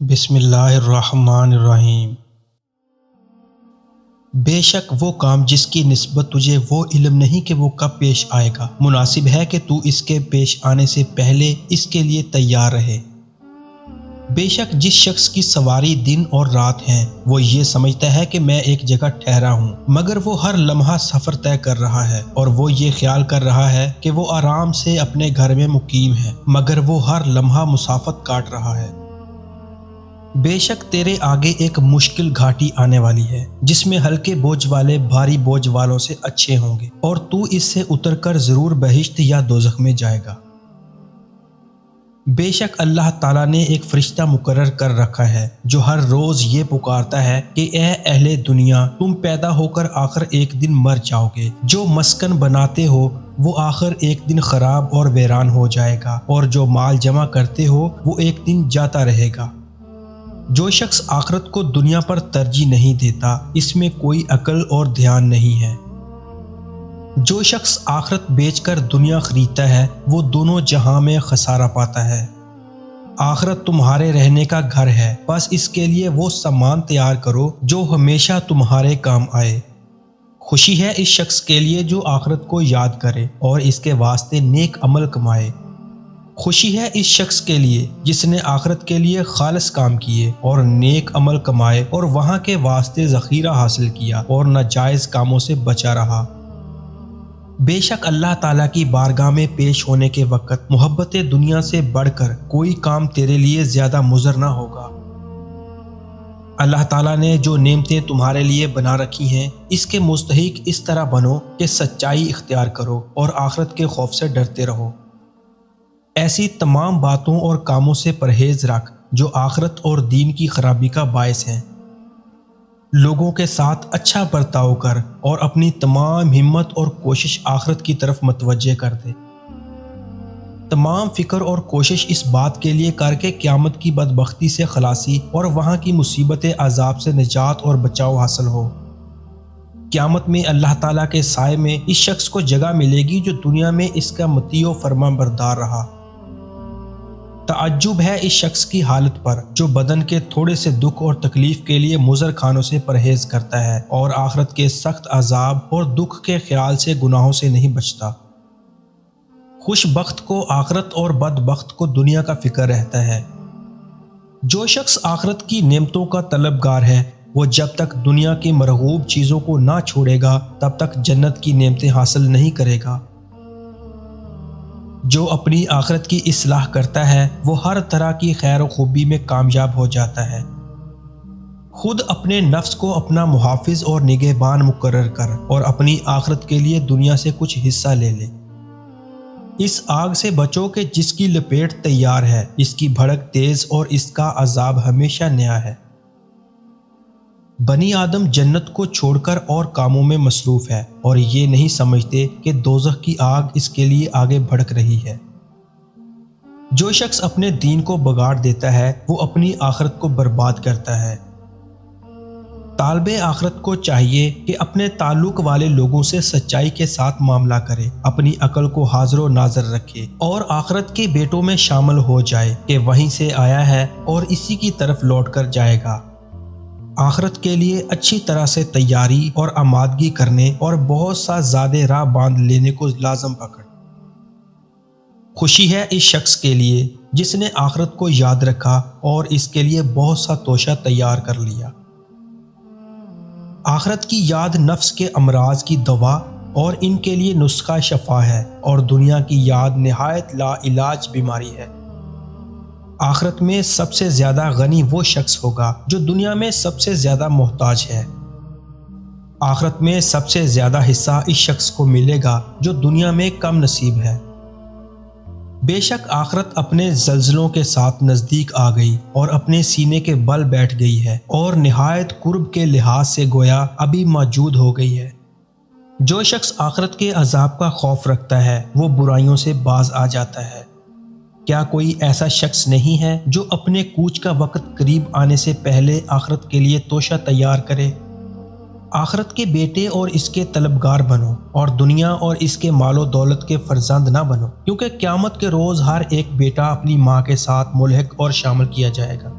بسم اللہ الرحمن الرحیم۔ بے شک وہ کام جس کی نسبت تجھے وہ علم نہیں کہ وہ کب پیش آئے گا، مناسب ہے کہ تو اس کے پیش آنے سے پہلے اس کے لیے تیار رہے۔ بے شک جس شخص کی سواری دن اور رات ہیں، وہ یہ سمجھتا ہے کہ میں ایک جگہ ٹھہرا ہوں، مگر وہ ہر لمحہ سفر طے کر رہا ہے، اور وہ یہ خیال کر رہا ہے کہ وہ آرام سے اپنے گھر میں مقیم ہے، مگر وہ ہر لمحہ مسافت کاٹ رہا ہے۔ بے شک تیرے آگے ایک مشکل گھاٹی آنے والی ہے، جس میں ہلکے بوجھ والے بھاری بوجھ والوں سے اچھے ہوں گے، اور تو اس سے اتر کر ضرور بہشت یا دوزخ میں جائے گا۔ بے شک اللہ تعالیٰ نے ایک فرشتہ مقرر کر رکھا ہے جو ہر روز یہ پکارتا ہے کہ اے اہل دنیا، تم پیدا ہو کر آخر ایک دن مر جاؤ گے، جو مسکن بناتے ہو وہ آخر ایک دن خراب اور ویران ہو جائے گا، اور جو مال جمع کرتے ہو وہ ایک دن جاتا رہے گا۔ جو شخص آخرت کو دنیا پر ترجیح نہیں دیتا، اس میں کوئی عقل اور دھیان نہیں ہے۔ جو شخص آخرت بیچ کر دنیا خریدتا ہے، وہ دونوں جہاں میں خسارہ پاتا ہے۔ آخرت تمہارے رہنے کا گھر ہے، بس اس کے لیے وہ سامان تیار کرو جو ہمیشہ تمہارے کام آئے۔ خوشی ہے اس شخص کے لیے جو آخرت کو یاد کرے اور اس کے واسطے نیک عمل کمائے۔ خوشی ہے اس شخص کے لیے جس نے آخرت کے لیے خالص کام کیے اور نیک عمل کمائے، اور وہاں کے واسطے ذخیرہ حاصل کیا اور ناجائز کاموں سے بچا رہا۔ بے شک اللہ تعالیٰ کی بارگاہ میں پیش ہونے کے وقت محبت دنیا سے بڑھ کر کوئی کام تیرے لیے زیادہ مضر نہ ہوگا۔ اللہ تعالیٰ نے جو نعمتیں تمہارے لیے بنا رکھی ہیں، اس کے مستحق اس طرح بنو کہ سچائی اختیار کرو اور آخرت کے خوف سے ڈرتے رہو۔ ایسی تمام باتوں اور کاموں سے پرہیز رکھ جو آخرت اور دین کی خرابی کا باعث ہیں۔ لوگوں کے ساتھ اچھا برتاؤ کر اور اپنی تمام ہمت اور کوشش آخرت کی طرف متوجہ کر دے۔ تمام فکر اور کوشش اس بات کے لیے کر کے قیامت کی بدبختی سے خلاصی اور وہاں کی مصیبت عذاب سے نجات اور بچاؤ حاصل ہو۔ قیامت میں اللہ تعالیٰ کے سائے میں اس شخص کو جگہ ملے گی جو دنیا میں اس کا مطیع و فرما بردار رہا۔ تعجب ہے اس شخص کی حالت پر جو بدن کے تھوڑے سے دکھ اور تکلیف کے لیے مضر کھانوں سے پرہیز کرتا ہے اور آخرت کے سخت عذاب اور دکھ کے خیال سے گناہوں سے نہیں بچتا۔ خوش بخت کو آخرت اور بد بخت کو دنیا کا فکر رہتا ہے۔ جو شخص آخرت کی نعمتوں کا طلبگار ہے، وہ جب تک دنیا کی مرغوب چیزوں کو نہ چھوڑے گا تب تک جنت کی نعمتیں حاصل نہیں کرے گا۔ جو اپنی آخرت کی اصلاح کرتا ہے وہ ہر طرح کی خیر و خوبی میں کامیاب ہو جاتا ہے۔ خود اپنے نفس کو اپنا محافظ اور نگہبان مقرر کر اور اپنی آخرت کے لیے دنیا سے کچھ حصہ لے لے۔ اس آگ سے بچو کہ جس کی لپیٹ تیار ہے، اس کی بھڑک تیز اور اس کا عذاب ہمیشہ نیا ہے۔ بنی آدم جنت کو چھوڑ کر اور کاموں میں مصروف ہے اور یہ نہیں سمجھتے کہ دوزخ کی آگ اس کے لیے آگے بھڑک رہی ہے۔ جو شخص اپنے دین کو بگاڑ دیتا ہے وہ اپنی آخرت کو برباد کرتا ہے۔ طالب آخرت کو چاہیے کہ اپنے تعلق والے لوگوں سے سچائی کے ساتھ معاملہ کرے، اپنی عقل کو حاضر و ناظر رکھے اور آخرت کے بیٹوں میں شامل ہو جائے کہ وہیں سے آیا ہے اور اسی کی طرف لوٹ کر جائے گا۔ آخرت کے لیے اچھی طرح سے تیاری اور آمادگی کرنے اور بہت سا زیادہ راہ باندھ لینے کو لازم پکڑ۔ خوشی ہے اس شخص کے لیے جس نے آخرت کو یاد رکھا اور اس کے لیے بہت سا توشہ تیار کر لیا۔ آخرت کی یاد نفس کے امراض کی دوا اور ان کے لیے نسخہ شفا ہے، اور دنیا کی یاد نہایت لا علاج بیماری ہے۔ آخرت میں سب سے زیادہ غنی وہ شخص ہوگا جو دنیا میں سب سے زیادہ محتاج ہے۔ آخرت میں سب سے زیادہ حصہ اس شخص کو ملے گا جو دنیا میں کم نصیب ہے۔ بے شک آخرت اپنے زلزلوں کے ساتھ نزدیک آ گئی اور اپنے سینے کے بل بیٹھ گئی ہے اور نہایت قرب کے لحاظ سے گویا ابھی موجود ہو گئی ہے۔ جو شخص آخرت کے عذاب کا خوف رکھتا ہے وہ برائیوں سے باز آ جاتا ہے۔ کیا کوئی ایسا شخص نہیں ہے جو اپنے کوچ کا وقت قریب آنے سے پہلے آخرت کے لیے توشہ تیار کرے؟ آخرت کے بیٹے اور اس کے طلبگار بنو اور دنیا اور اس کے مال و دولت کے فرزند نہ بنو، کیونکہ قیامت کے روز ہر ایک بیٹا اپنی ماں کے ساتھ ملحق اور شامل کیا جائے گا۔